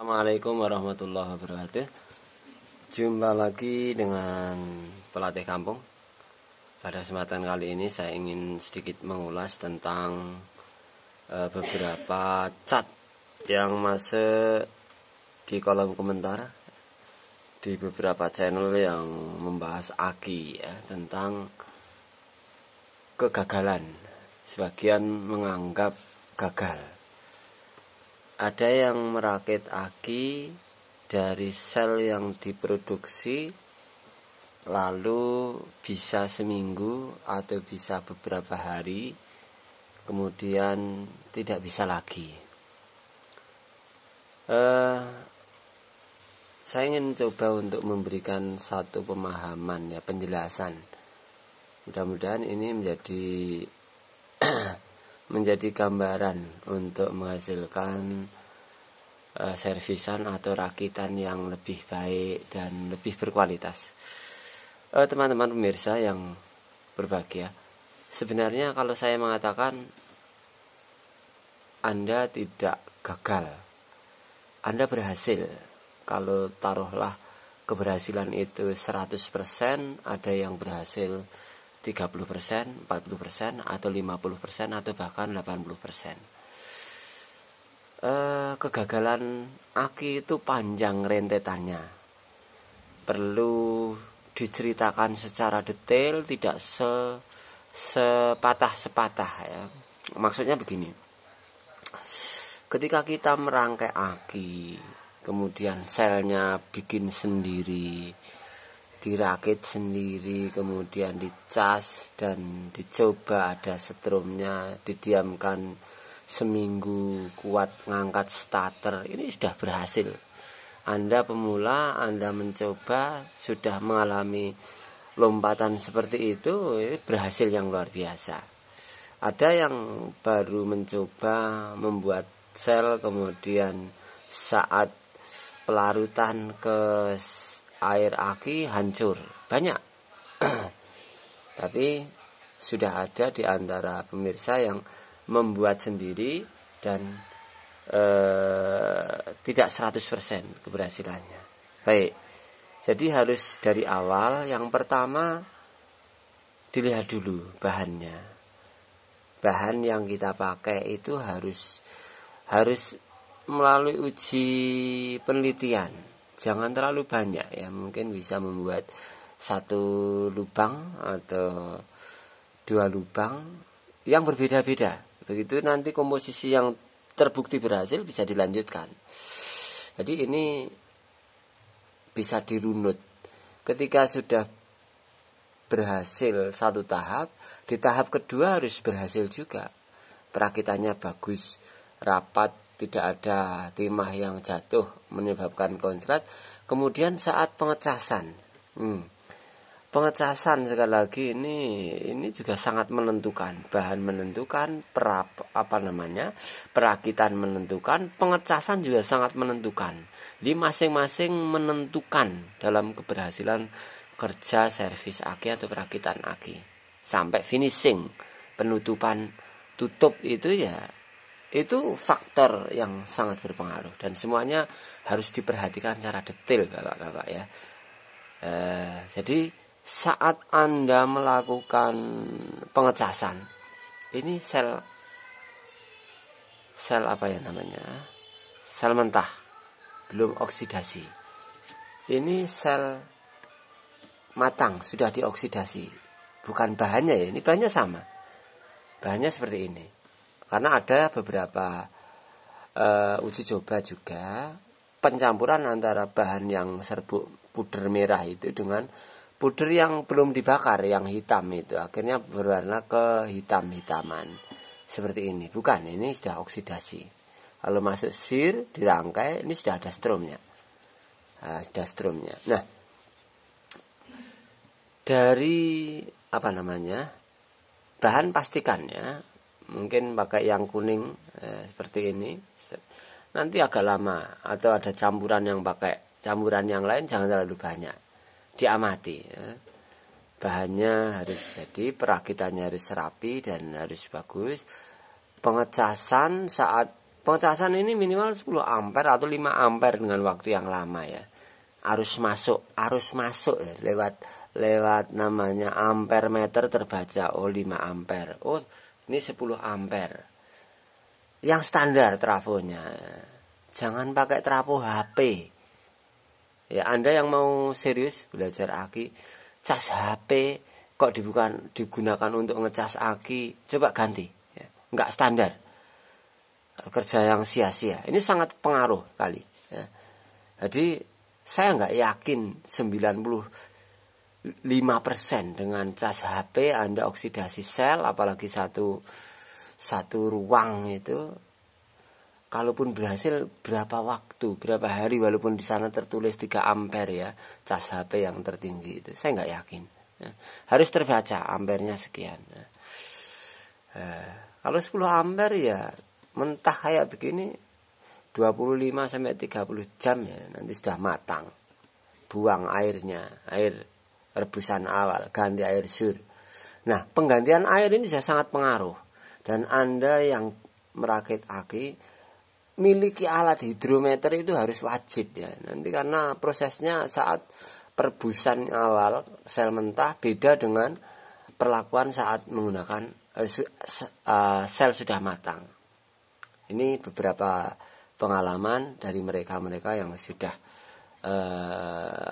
Assalamualaikum warahmatullahi wabarakatuh. Jumpa lagi dengan pelatih kampung. Pada kesempatan kali ini saya ingin sedikit mengulas tentang beberapa cat yang masuk di kolom komentar di beberapa channel yang membahas aki ya, tentang kegagalan. Sebagian menganggap gagal. Ada yang merakit aki dari sel yang diproduksi lalu bisa seminggu atau bisa beberapa hari, kemudian tidak bisa lagi. Saya ingin coba untuk memberikan satu pemahaman ya, penjelasan. Mudah-mudahan ini menjadi gambaran untuk menghasilkan servisan atau rakitan yang lebih baik dan lebih berkualitas. Teman-teman pemirsa yang berbahagia, sebenarnya kalau saya mengatakan Anda tidak gagal, Anda berhasil. Kalau taruhlah keberhasilan itu 100%, ada yang berhasil 30%, 40%, atau 50%, atau bahkan 80%. Kegagalan aki itu panjang rentetannya. Perlu diceritakan secara detail, tidak sepatah-sepatah ya. Maksudnya begini. Ketika kita merangkai aki, kemudian selnya bikin sendiri, dirakit sendiri, kemudian dicas dan dicoba ada setrumnya, didiamkan seminggu, kuat ngangkat starter, ini sudah berhasil. Anda pemula, Anda mencoba, sudah mengalami lompatan seperti itu, berhasil yang luar biasa. Ada yang baru mencoba membuat sel, kemudian saat pelarutan ke air aki hancur, banyak. Tapi sudah ada di antara pemirsa yang membuat sendiri dan tidak 100% keberhasilannya. Baik, jadi harus dari awal. Yang pertama, dilihat dulu bahannya. Bahan yang kita pakai itu harus melalui uji penelitian. Jangan terlalu banyak ya, mungkin bisa membuat 1 lubang atau 2 lubang yang berbeda-beda. Begitu nanti komposisi yang terbukti berhasil bisa dilanjutkan. Jadi ini bisa dirunut. Ketika sudah berhasil 1 tahap, di tahap kedua harus berhasil juga. Perakitannya bagus, rapat, tidak ada timah yang jatuh menyebabkan konslet. Kemudian saat pengecasan, pengecasan sekali lagi ini juga sangat menentukan. Bahan menentukan, perakitan menentukan, pengecasan juga sangat menentukan. Jadi masing-masing menentukan dalam keberhasilan kerja servis aki atau perakitan aki sampai finishing, penutupan, tutup itu ya. Itu faktor yang sangat berpengaruh dan semuanya harus diperhatikan secara detail Bapak-bapak ya. Jadi saat Anda melakukan pengecasan, ini sel apa ya namanya? Sel mentah, belum oksidasi. Ini sel matang, sudah dioksidasi. Bukan bahannya ya, ini bahannya sama. Bahannya seperti ini. Karena ada beberapa uji coba juga pencampuran antara bahan yang serbuk puder merah itu dengan puder yang belum dibakar, yang hitam itu. Akhirnya berwarna ke hitam-hitaman. Seperti ini. Bukan, ini sudah oksidasi. Kalau masuk sir, dirangkai, ini sudah ada strumnya. Sudah strumnya. Nah, dari bahan pastikan ya. Mungkin pakai yang kuning seperti ini. Nanti agak lama. Atau ada campuran yang pakai campuran yang lain, jangan terlalu banyak. Diamati ya. Bahannya harus jadi, perakitannya harus rapi dan harus bagus. Pengecasan saat pengecasan ini minimal 10 ampere atau 5 ampere dengan waktu yang lama ya. Arus masuk ya, lewat namanya ampere meter terbaca. Oh 5 ampere. Oh ini 10 ampere. Yang standar trafonya. Jangan pakai trafo HP. Ya Anda yang mau serius belajar aki, cas HP kok digunakan untuk ngecas aki, coba ganti. Ya, enggak standar. Kerja yang sia-sia. Ini sangat pengaruh kali. Ya. Jadi saya nggak yakin 95% dengan cas HP Anda oksidasi sel, apalagi satu ruang itu. Kalaupun berhasil berapa waktu, berapa hari, walaupun di sana tertulis 3 ampere ya, cas HP yang tertinggi itu. Saya nggak yakin. Ya. Harus terbaca ampernya sekian. Ya. Kalau 10 ampere ya mentah kayak begini 25 sampai 30 jam ya nanti sudah matang. Buang airnya, air rebusan awal, ganti air sur. Nah, penggantian air ini sudah sangat pengaruh. Dan Anda yang merakit aki miliki alat hidrometer itu harus wajib ya. Nanti karena prosesnya saat perebusan awal sel mentah beda dengan perlakuan saat menggunakan sel sudah matang. Ini beberapa pengalaman dari mereka-mereka yang sudah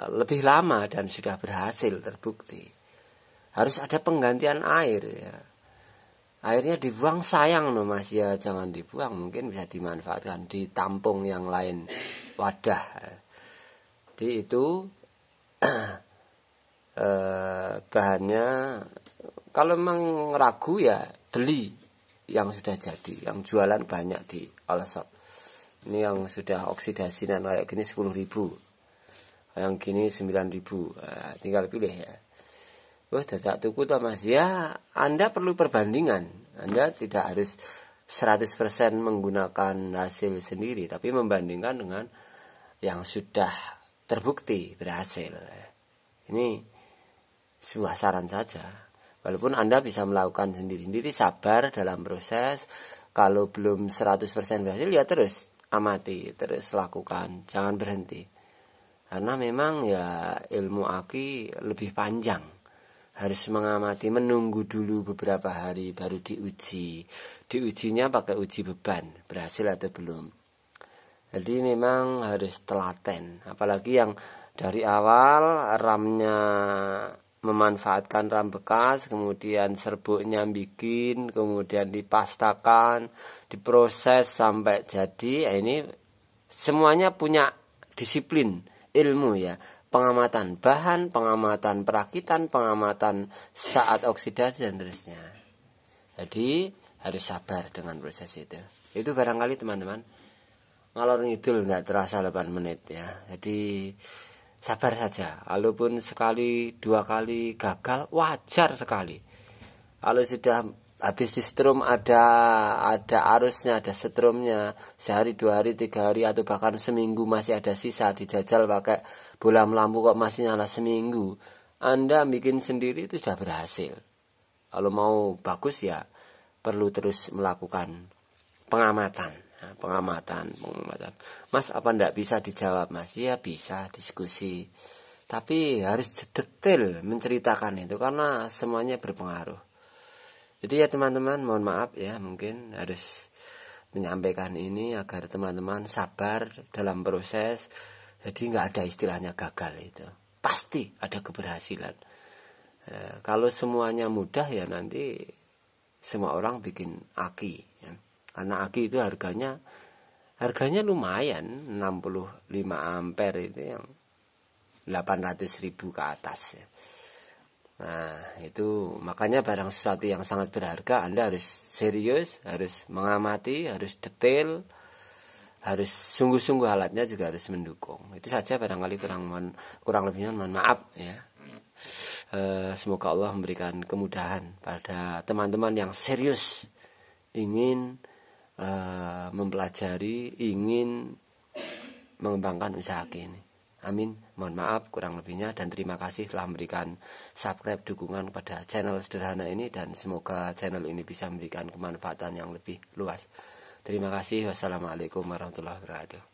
lebih lama dan sudah berhasil terbukti. Harus ada penggantian air ya. Airnya dibuang sayang loh Mas ya, jangan dibuang, mungkin bisa dimanfaatkan ditampung yang lain wadah. Jadi itu bahannya kalau memang ragu ya beli yang sudah jadi, yang jualan banyak di all shop. Ini yang sudah oksidasi dan kayak gini 10.000, yang gini 9.000, tinggal pilih ya. Wah, dadak tuku toh Mas. Ya, Anda perlu perbandingan. Anda tidak harus 100% menggunakan hasil sendiri, tapi membandingkan dengan yang sudah terbukti berhasil. Ini sebuah saran saja. Walaupun Anda bisa melakukan sendiri-sendiri, sabar dalam proses. Kalau belum 100% berhasil, ya terus amati, terus lakukan. Jangan berhenti. Karena memang ya ilmu aki lebih panjang. Harus mengamati, menunggu dulu beberapa hari baru diuji. Diujinya pakai uji beban, berhasil atau belum. Jadi memang harus telaten. Apalagi yang dari awal ramnya memanfaatkan ram bekas, kemudian serbuknya bikin, kemudian dipastakan, diproses sampai jadi. Ini semuanya punya disiplin ilmu ya. Pengamatan bahan, pengamatan perakitan, pengamatan saat oksidasi dan seterusnya. Jadi harus sabar dengan proses itu. Itu barangkali teman-teman ngalor ngidul nggak terasa 8 menit ya. Jadi sabar saja. Walaupun sekali, 2 kali gagal wajar sekali. Kalau sudah habis di strum ada arusnya, ada setrumnya, sehari, 2 hari, 3 hari atau bahkan seminggu masih ada sisa, dijajal pakai bola lampu kok masih nyala seminggu, Anda bikin sendiri itu sudah berhasil. Kalau mau bagus ya perlu terus melakukan pengamatan. Mas, apa enggak bisa dijawab Mas? Ya bisa, diskusi. Tapi harus detail menceritakan itu karena semuanya berpengaruh. Jadi ya teman-teman, mohon maaf ya, mungkin harus menyampaikan ini agar teman-teman sabar dalam proses. Jadi nggak ada istilahnya gagal itu. Pasti ada keberhasilan. Kalau semuanya mudah ya nanti semua orang bikin aki. Ya. Karena aki itu harganya lumayan, 65 ampere itu yang 800.000 ke atas ya. Nah itu makanya barang sesuatu yang sangat berharga Anda harus serius, harus mengamati, harus detail, harus sungguh-sungguh, alatnya juga harus mendukung. Itu saja barangkali kurang lebihnya mohon maaf ya. Semoga Allah memberikan kemudahan pada teman-teman yang serius ingin mempelajari, ingin mengembangkan usaha ini. Amin. Mohon maaf kurang lebihnya dan terima kasih telah memberikan subscribe, dukungan pada channel sederhana ini dan semoga channel ini bisa memberikan kemanfaatan yang lebih luas. Terima kasih. Wassalamualaikum warahmatullahi wabarakatuh.